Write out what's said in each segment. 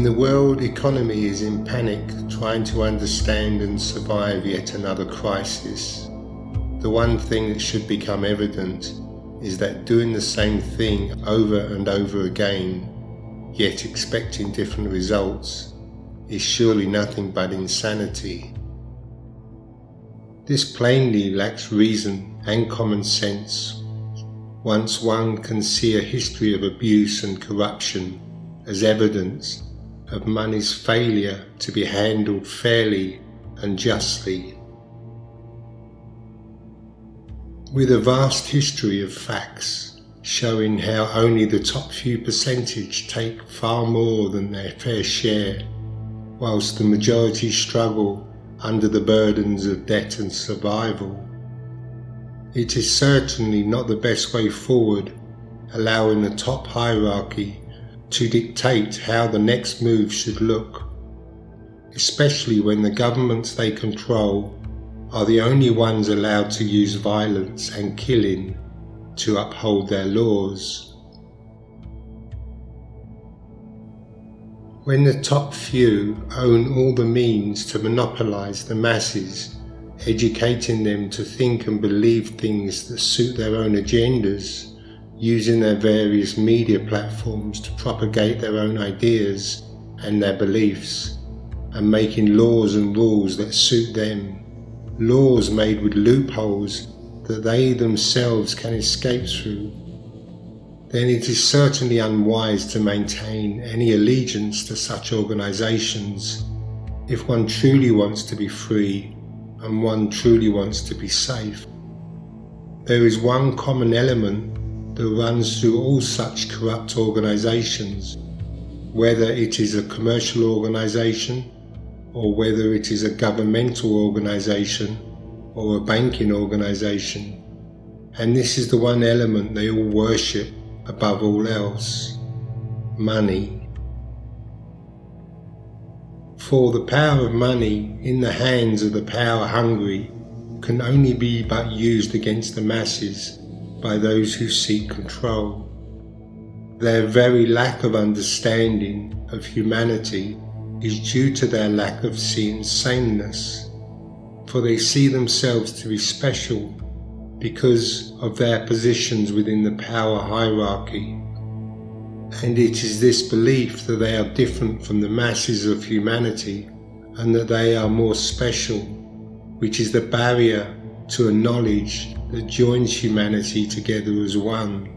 When the world economy is in panic, trying to understand and survive yet another crisis, the one thing that should become evident is that doing the same thing over and over again, yet expecting different results, is surely nothing but insanity. This plainly lacks reason and common sense once one can see a history of abuse and corruption as evidence of money's failure to be handled fairly and justly. With a vast history of facts showing how only the top few percentage take far more than their fair share, whilst the majority struggle under the burdens of debt and survival, it is certainly not the best way forward, allowing the top hierarchy to dictate how the next move should look, especially when the governments they control are the only ones allowed to use violence and killing to uphold their laws. When the top few own all the means to monopolize the masses, educating them to think and believe things that suit their own agendas, using their various media platforms to propagate their own ideas and their beliefs, and making laws and rules that suit them, laws made with loopholes that they themselves can escape through, then it is certainly unwise to maintain any allegiance to such organizations if one truly wants to be free and one truly wants to be safe. There is one common element that runs through all such corrupt organizations, whether it is a commercial organization or whether it is a governmental organization or a banking organization, and this is the one element they all worship above all else: money. For the power of money in the hands of the power-hungry can only be but used against the masses by those who seek control. Their very lack of understanding of humanity is due to their lack of seeing sameness, for they see themselves to be special because of their positions within the power hierarchy, and it is this belief that they are different from the masses of humanity and that they are more special, which is the barrier to a knowledge that joins humanity together as one.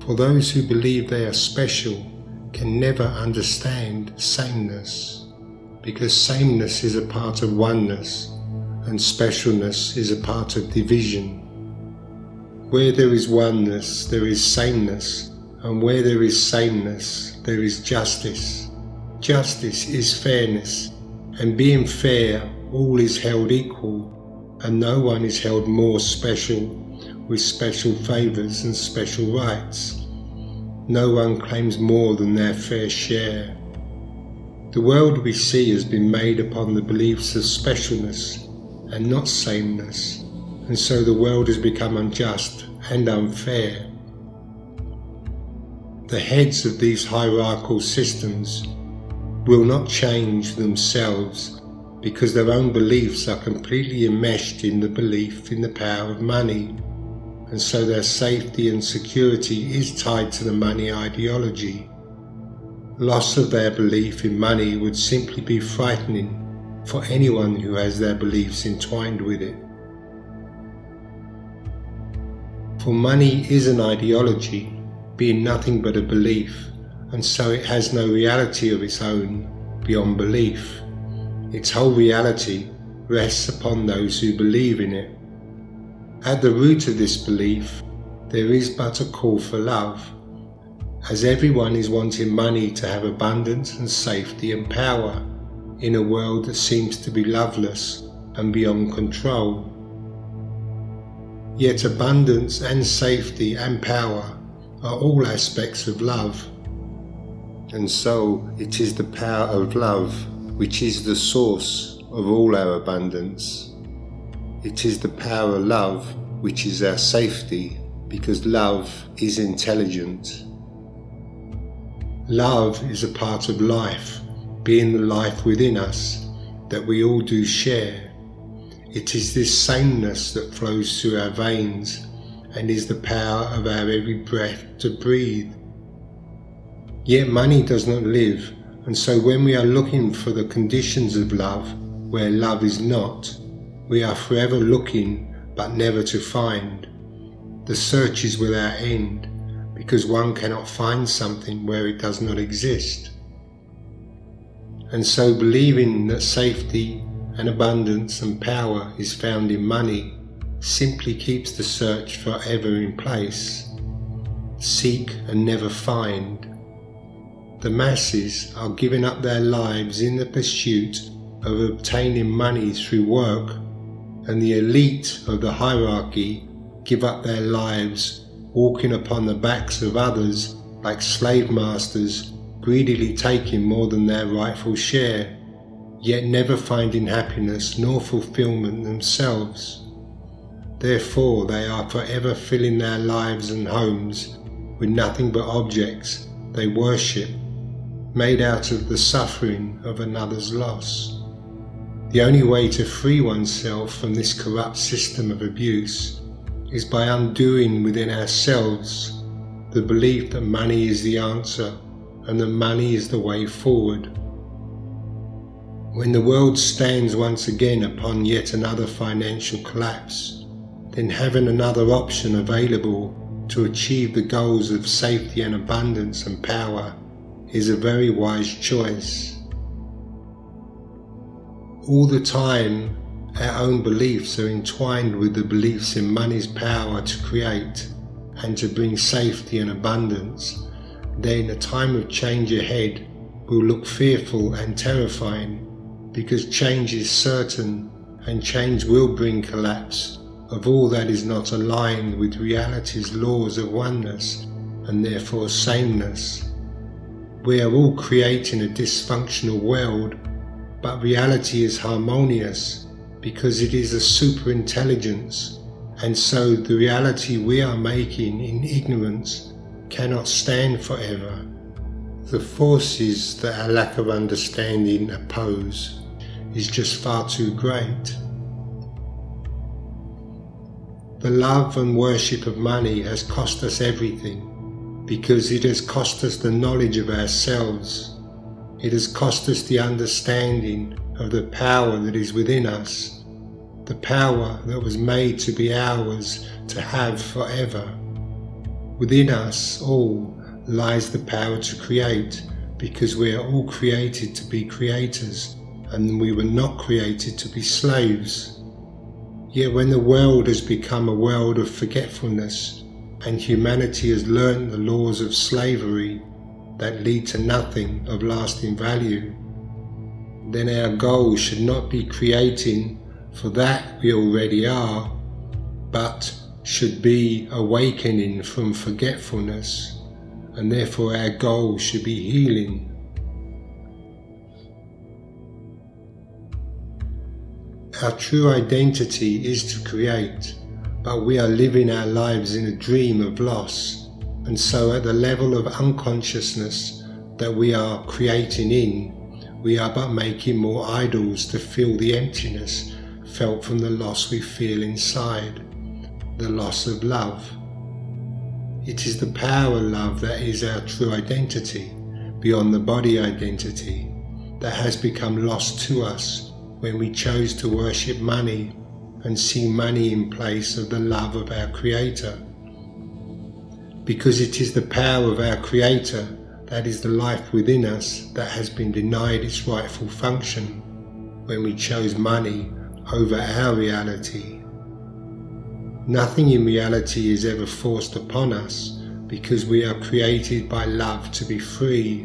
For those who believe they are special can never understand sameness, because sameness is a part of oneness and specialness is a part of division. Where there is oneness, there is sameness, and where there is sameness, there is justice. Justice is fairness, and being fair, all is held equal, and no one is held more special with special favours and special rights. No one claims more than their fair share. The world we see has been made upon the beliefs of specialness and not sameness, and so the world has become unjust and unfair. The heads of these hierarchical systems will not change themselves because their own beliefs are completely enmeshed in the belief in the power of money, and so their safety and security is tied to the money ideology. Loss of their belief in money would simply be frightening for anyone who has their beliefs entwined with it. For money is an ideology, being nothing but a belief, and so it has no reality of its own beyond belief. Its whole reality rests upon those who believe in it. At the root of this belief, there is but a call for love, as everyone is wanting money to have abundance and safety and power in a world that seems to be loveless and beyond control. Yet abundance and safety and power are all aspects of love, and so it is the power of love which is the source of all our abundance. It is the power of love which is our safety, because love is intelligent. Love is a part of life, being the life within us, that we all do share. It is this sameness that flows through our veins and is the power of our every breath to breathe. Yet money does not live, and so when we are looking for the conditions of love where love is not, we are forever looking but never to find. The search is without end, because one cannot find something where it does not exist. And so believing that safety and abundance and power is found in money simply keeps the search forever in place. Seek and never find. The masses are giving up their lives in the pursuit of obtaining money through work, and the elite of the hierarchy give up their lives walking upon the backs of others like slave masters, greedily taking more than their rightful share, yet never finding happiness nor fulfillment themselves. Therefore they are forever filling their lives and homes with nothing but objects they worship, made out of the suffering of another's loss. The only way to free oneself from this corrupt system of abuse is by undoing within ourselves the belief that money is the answer and that money is the way forward. When the world stands once again upon yet another financial collapse, then having another option available to achieve the goals of safety and abundance and power is a very wise choice. All the time, our own beliefs are entwined with the beliefs in money's power to create and to bring safety and abundance. Then a time of change ahead will look fearful and terrifying, because change is certain, and change will bring collapse of all that is not aligned with reality's laws of oneness and therefore sameness. We are all creating a dysfunctional world, but reality is harmonious because it is a superintelligence, and so the reality we are making in ignorance cannot stand forever. The forces that our lack of understanding oppose is just far too great. The love and worship of money has cost us everything, because it has cost us the knowledge of ourselves. It has cost us the understanding of the power that is within us, the power that was made to be ours to have forever. Within us all lies the power to create, because we are all created to be creators, and we were not created to be slaves. Yet when the world has become a world of forgetfulness, and humanity has learnt the laws of slavery that lead to nothing of lasting value, then our goal should not be creating for that we already are, but should be awakening from forgetfulness, and therefore our goal should be healing. Our true identity is to create, but we are living our lives in a dream of loss, and so at the level of unconsciousness that we are creating in, we are but making more idols to fill the emptiness felt from the loss we feel inside, the loss of love. It is the power of love that is our true identity, beyond the body identity, that has become lost to us when we chose to worship money and see money in place of the love of our Creator. Because it is the power of our Creator, that is the life within us, that has been denied its rightful function when we chose money over our reality. Nothing in reality is ever forced upon us, because we are created by love to be free.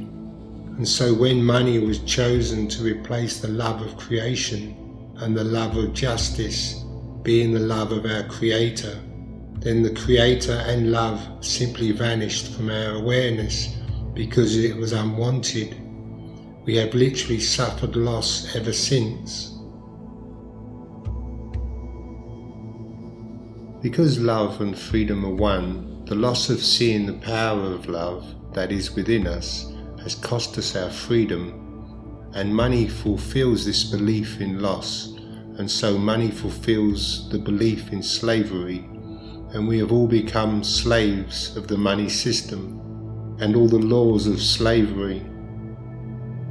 And so when money was chosen to replace the love of creation and the love of justice, being the love of our Creator, then the Creator and love simply vanished from our awareness because it was unwanted. We have literally suffered loss ever since. Because love and freedom are one, the loss of seeing the power of love that is within us has cost us our freedom, and money fulfills this belief in loss, and so money fulfills the belief in slavery, and we have all become slaves of the money system and all the laws of slavery.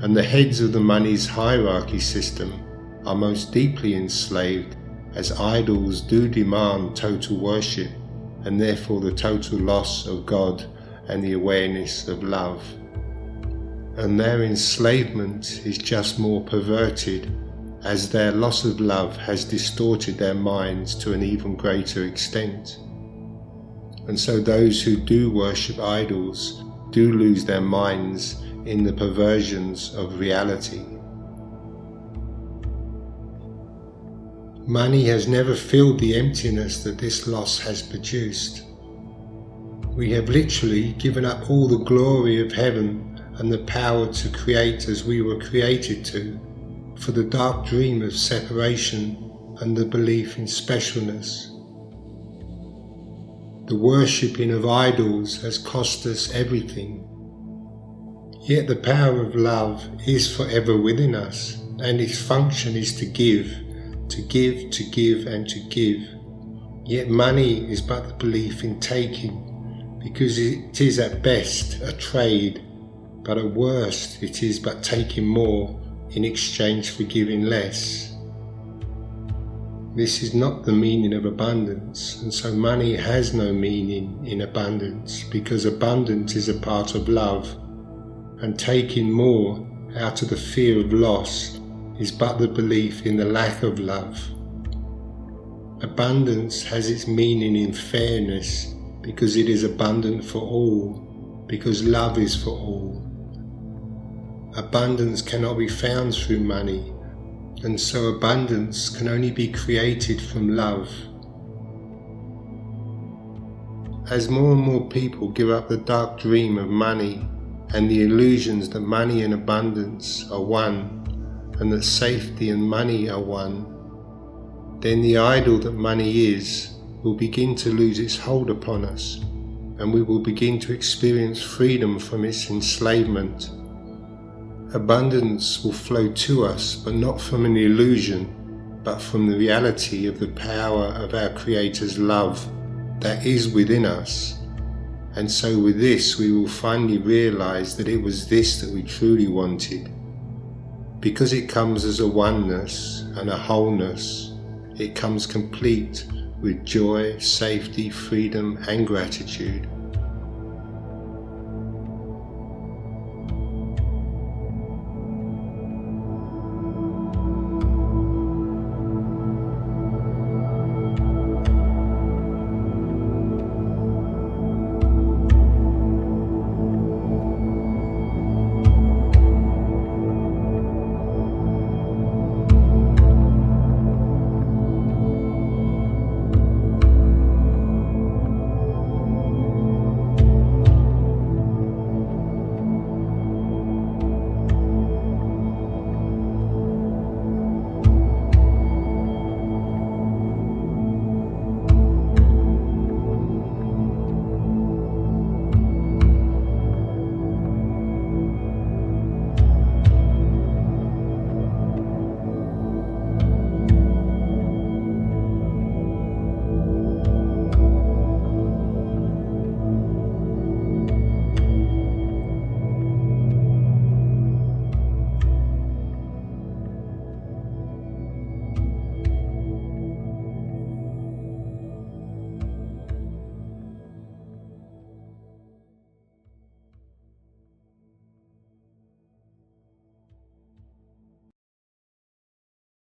And the heads of the money's hierarchy system are most deeply enslaved, as idols do demand total worship, and therefore the total loss of God and the awareness of love. And their enslavement is just more perverted, as their loss of love has distorted their minds to an even greater extent. And so those who do worship idols do lose their minds in the perversions of reality. Money has never filled the emptiness that this loss has produced. We have literally given up all the glory of heaven and the power to create as we were created to, for the dark dream of separation and the belief in specialness. The worshipping of idols has cost us everything. Yet the power of love is forever within us, and its function is to give, to give, to give, and to give. Yet money is but the belief in taking, because it is at best a trade, but at worst it is but taking more in exchange for giving less. This is not the meaning of abundance, and so money has no meaning in abundance, because abundance is a part of love, and taking more out of the fear of loss is but the belief in the lack of love. Abundance has its meaning in fairness, because it is abundant for all, because love is for all. Abundance cannot be found through money, and so abundance can only be created from love. As more and more people give up the dark dream of money and the illusions that money and abundance are one, and that safety and money are one, then the idol that money is will begin to lose its hold upon us, and we will begin to experience freedom from its enslavement. Abundance will flow to us, but not from an illusion, but from the reality of the power of our Creator's love that is within us. And so with this we will finally realize that it was this that we truly wanted. Because it comes as a oneness and a wholeness, it comes complete with joy, safety, freedom and gratitude.